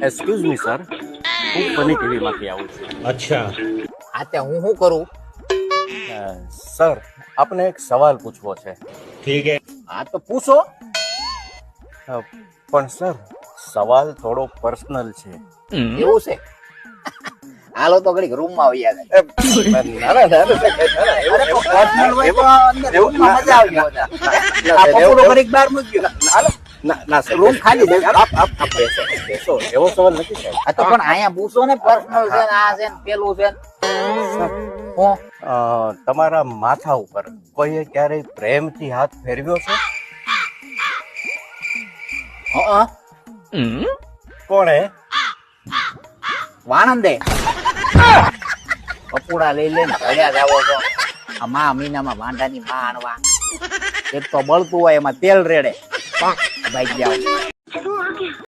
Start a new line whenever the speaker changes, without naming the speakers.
Excuse me sir, હું funny ટીવીમાંથી આવું છું.
અચ્છા,
હા તે હું શું કરું?
સર, આપને એક સવાલ પૂછવો છે.
ઠીક હે.
હા તો પૂછો.
પણ સર, સવાલ થોડો પર્સનલ છે.
એવું છે? હાલો તો ઘડીક રૂમમાં આવી જાય.
ના, ના, ના, ના,
અરે તો personal હોય તો અંદર રૂમમાં મજા આવી જાય. આ પકોડો ઘડીક બહાર મૂકી દો. હાલો,
ના સર,
રૂમ ખાલી છે.
આપ બેસો, બેસો. એવો સવાલ નથી સાહેબ.
આ તો પણ અહીંયા પૂછો ને, પર્સનલ છે ને, આ છે ને, પેલું છે ને. હું
તમારા માથા ઉપર કોઈએ ક્યારેય પ્રેમથી હાથ ફેરવ્યો છે? કોણે?
વાણંદે કપૂડા લઈ લઈને ભર્યા જાવો છો. આ મા મહિનામાં વાંઢાની માં આણવા એક તો બળતું હોય એમાં તેલ રેડે ભાઈ જાવ.